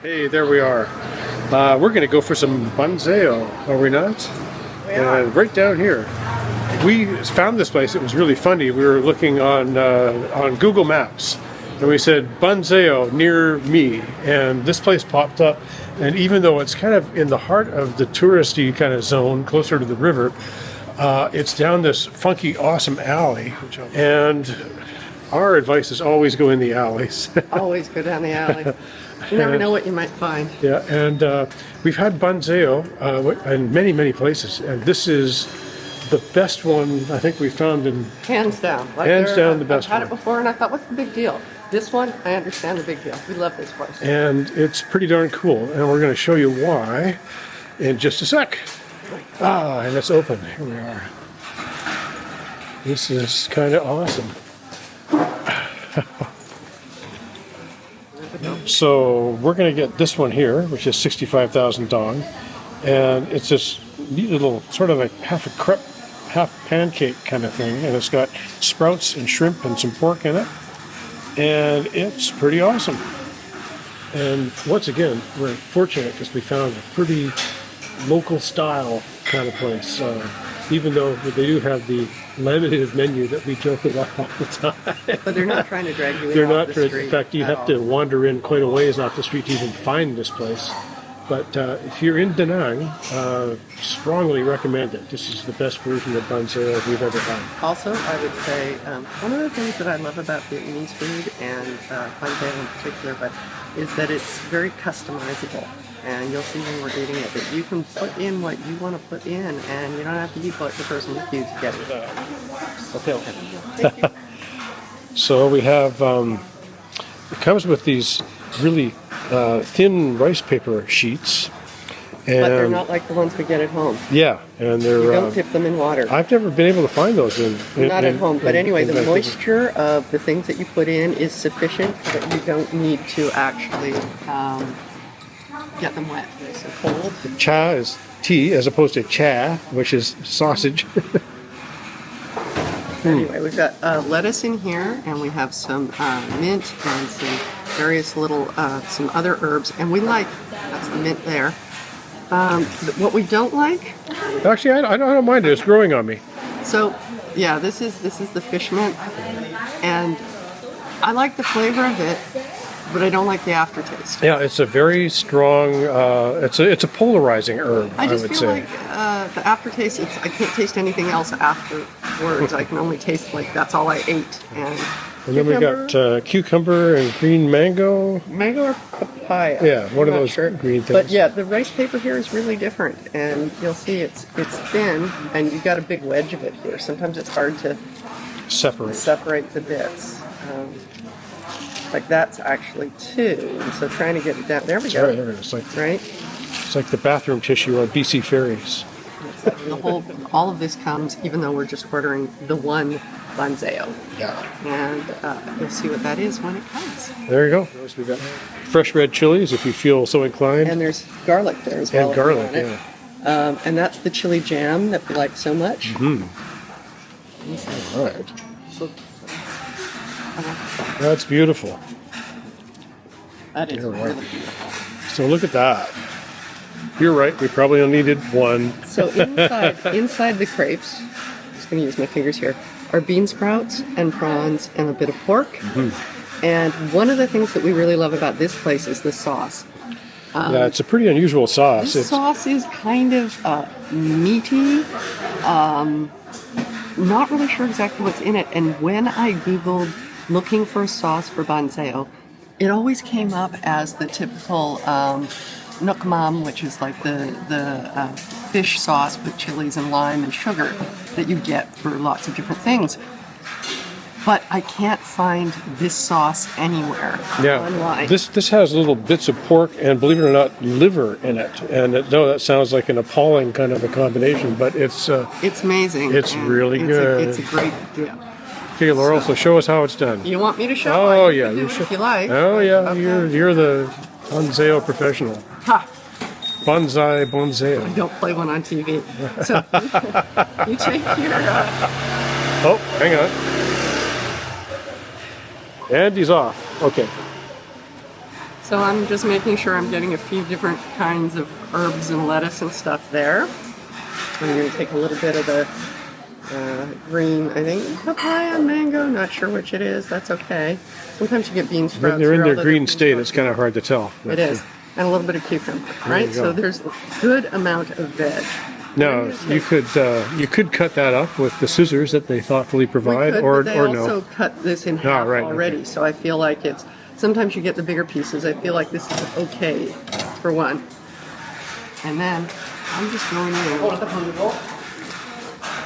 Hey, there we are. We're going to go for some Bánh Xèo, are we not? And right down here. We found this place. It was really funny. We were looking on Google Maps, and we said Bánh Xèo near me, and this place popped up. And even though it's kind of in the heart of the touristy kind of zone, closer to the river, it's down this funky, awesome alley. And our advice is always go in the alleys. Always go down the alley. You never know what you might find. Yeah, and we've had Bánh Xèo in many, many places, and this is the best one I think we found in... Hands down. Hands down the best one. I've had it before, and I thought, what's the big deal? This one, I understand the big deal. We love this place. And it's pretty darn cool, and we're going to show you why in just a sec. And it's open. Here we are. This is kind of awesome. So we're going to get this one here, which is 65,000 dong, and it's this neat little sort of a half a crepe, half pancake kind of thing, and it's got sprouts and shrimp and some pork in it, and it's pretty awesome. And once again, we're fortunate because we found a pretty local style kind of place, even though they do have the limited menu that we joke about all the time. But they're not trying to drag you in They're off not. the street. In fact, you have to wander in quite a ways off the street to even find this place. But if you're in Da Nang, strongly recommend it. This is the best version of Bánh Xèo we've ever had. Also, I would say one of the things that I love about Vietnamese food and Bánh Xèo in particular, is that it's very customizable. And you'll see when we're eating it that you can put in what you want to put in, and you don't have to be like the person with you to get it. Okay. Thank you. So we have, it comes with these really thin rice paper sheets. And But they're not like the ones we get at home. Yeah, and they're... You don't dip them in water. I've never been able to find those Not at home, but anyway, the moisture of the things that you put in is sufficient that you don't need to actually get them wet. They're so cold. Cha is tea as opposed to cha, which is sausage. Anyway, we've got lettuce in here, and we have some mint and some various little, some other herbs, and we like, that's the mint there. What we don't like... Actually, I don't mind it. It's growing on me. So, yeah, this is the fish mint, and I like the flavor of it, but I don't like the aftertaste. Yeah, it's a very strong, it's a polarizing herb, I just would feel say. like the aftertaste, I can't taste anything else afterwards. I can only taste like that's all I ate. And then we've got cucumber and green mango. Mango or papaya? Yeah, one of I'm not those sure. green things. But yeah, the rice paper here is really different, and you'll see it's thin, and you've got a big wedge of it here. Sometimes it's hard to separate the bits. Like that's actually two, and so trying to get it down. There we go. Right, there it is. Right? It's like the bathroom tissue on BC ferries. All of this comes, even though we're just ordering the one Bánh Xèo. Yeah. And you'll see what that is when it comes. There you go. We got fresh red chilies, if you feel so inclined. And there's garlic there as well. And garlic, yeah. And that's the chili jam that we like so much. All right. That's beautiful. That is really beautiful. So look at that. You're right. We probably only needed one. So inside the crepes, I'm just going to use my fingers here, are bean sprouts and prawns and a bit of pork. And one of the things that we really love about this place is the sauce. Yeah, it's a pretty unusual sauce. This sauce is kind of meaty. Not really sure exactly what's in it. And when I Googled looking for a sauce for Bánh Xèo, it always came up as the typical nuoc mam, which is like the fish sauce with chilies and lime and sugar that you get for lots of different things. But I can't find this sauce anywhere online. This has little bits of pork and, believe it or not, liver in it. And no, that sounds like an appalling kind of a combination, but it's amazing. It's really good. It's a great dip. Okay, Laurel, so show us how it's done. You want me to show? Oh, yeah, you should. If you like. Oh, yeah, Okay. you're the Bánh Xèo professional. Ha! Bonsai, Bánh Xèo. I don't play one on TV. So you take your... Oh, hang on. And he's off. Okay. So I'm just making sure I'm getting a few different kinds of herbs and lettuce and stuff there. I'm going to take a little bit of the green, I think, papaya, mango, not sure which it is. That's okay. Sometimes you get bean sprouts. When they're in here, their green state, it's kind of hard to tell. It is. And a little bit of cucumber, right? So there's a good amount of veg. Now, you could cut that up with the scissors that they thoughtfully provide, We could, or but they also cut this in half right, already. okay. So I feel like it's, sometimes you get the bigger pieces. I feel like this is okay for one. And then I'm just going in.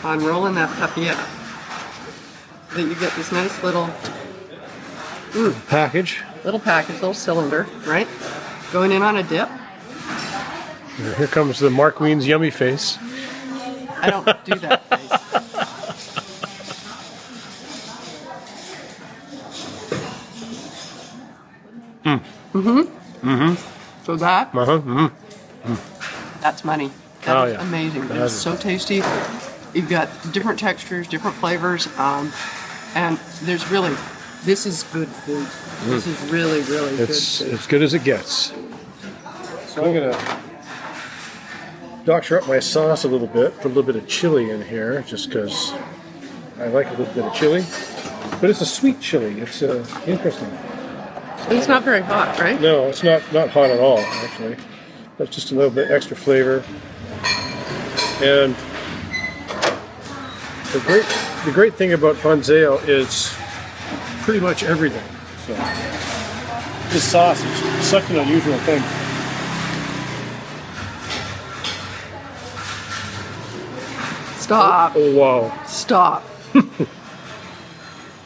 I'm rolling that papaya. So that you get this nice little package. little cylinder, right? Going in on a dip. Here comes the Mark Wien's yummy face. I don't do that face. So that, that's money. That is amazing. It's so tasty. You've got different textures, different flavors, and there's really, this is good food. This is really, really good food. As good as it gets. So I'm going to doctor up my sauce a little bit, put a little bit of chili in here, just because I like a little bit of chili. But it's a sweet chili. It's interesting. It's not very hot, right? No, it's not hot at all, actually. That's just a little bit extra flavor. And the great thing about Bánh is pretty much everything. So this sauce is such an unusual thing. Stop. Oh wow. Stop.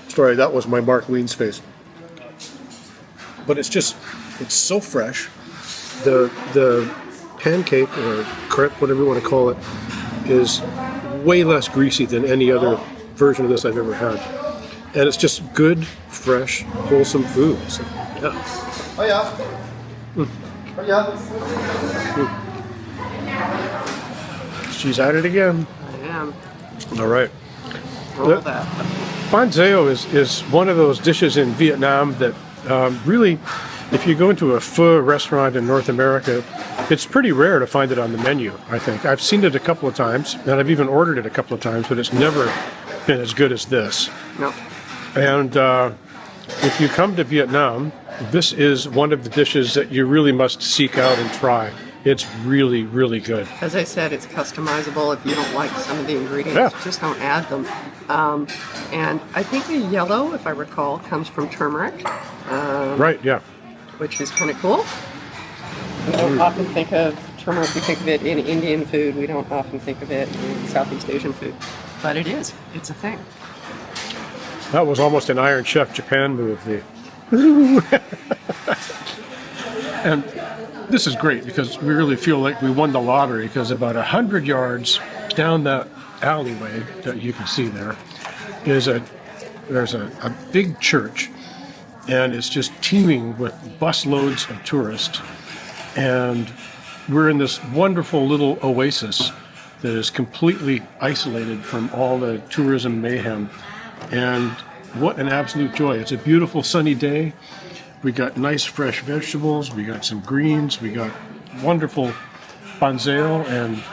Sorry, that was my Mark Wien's face. But it's so fresh. The pancake or crepe, whatever you want to call it, is way less greasy than any other version of this I've ever had. And it's just good, fresh, wholesome food. So, yeah. Oh yeah. Oh yeah. She's at it again. I am. All right. Roll that. Bánh Xèo is one of those dishes in Vietnam that really, if you go into a pho restaurant in North America, it's pretty rare to find it on the menu, I think. I've seen it a couple of times, and I've even ordered it a couple of times, but it's never been as good as this. No. And if you come to Vietnam, this is one of the dishes that you really must seek out and try. It's really, really good. As I said, it's customizable. If you don't like some of the ingredients, Yeah. just don't add them. And I think the yellow, if I recall, comes from turmeric, Right, yeah. which is kind of cool. We don't often think of turmeric. We think of it in Indian food. We don't often think of it in Southeast Asian food. But it is. It's a thing. That was almost an Iron Chef Japan move. And this is great because we really feel like we won the lottery, because about 100 yards down that alleyway that you can see there is there's a big church, and it's just teeming with busloads of tourists. And we're in this wonderful little oasis that is completely isolated from all the tourism mayhem. And what an absolute joy. It's a beautiful sunny day. We got nice fresh vegetables, we got some greens, we got wonderful Bánh Xèo, and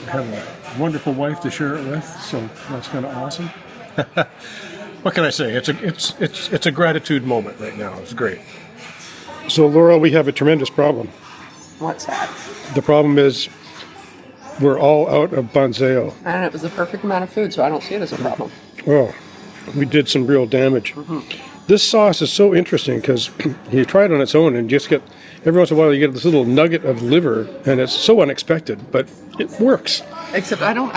I have a wonderful wife to share it with, so that's kind of awesome. What can I say? It's a gratitude moment right now. It's great. So Laura, we have a tremendous problem. What's that? The problem is we're all out of Bánh Xèo. And it was the perfect amount of food, so I don't see it as a problem. Oh, we did some real damage. This sauce is so interesting because you try it on its own and just get, every once in a while you get this little nugget of liver, and it's so unexpected, but it works. Except I don't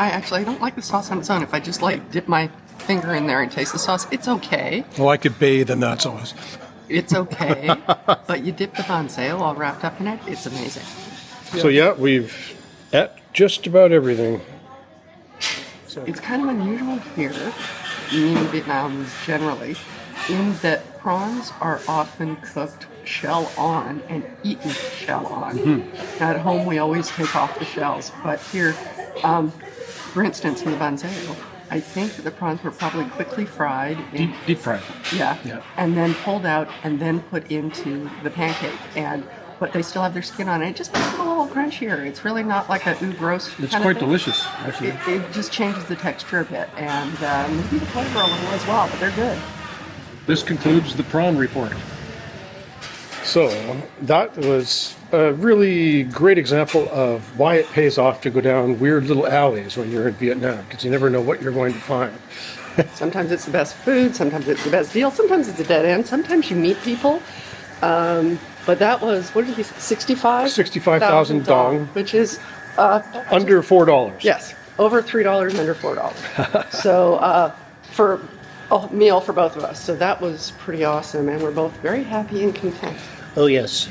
like the sauce on its own. If I just dip my finger in there and taste the sauce, it's okay. Well, I could bathe in that sauce. It's okay. But you dip the Bánh Xèo all wrapped up in it, it's amazing. So yeah, we've ate just about everything. It's kind of unusual here, in Vietnam generally, in that prawns are often cooked shell on and eaten shell on. Now at home we always take off the shells, but here, for instance, in the Bánh Xèo, I think the prawns were probably quickly fried. Deep fried. Yeah. Yeah. And then pulled out and then put into the pancake. But they still have their skin on it. It just makes it a little crunchier. It's really not like a ooh gross It's kind quite of thing. delicious, actually. It just changes the texture a bit and maybe the flavor a little as well, but they're good. This concludes the prawn report. So that was a really great example of why it pays off to go down weird little alleys when you're in Vietnam, because you never know what you're going to find. Sometimes it's the best food, sometimes it's the best deal, sometimes it's a dead end, sometimes you meet people. But that was, what did he say, 65,000 dong. Which is Under $4. yes, over $3, under $4. So for a meal for both of us. So that was pretty awesome, and we're both very happy and content. Oh, yes.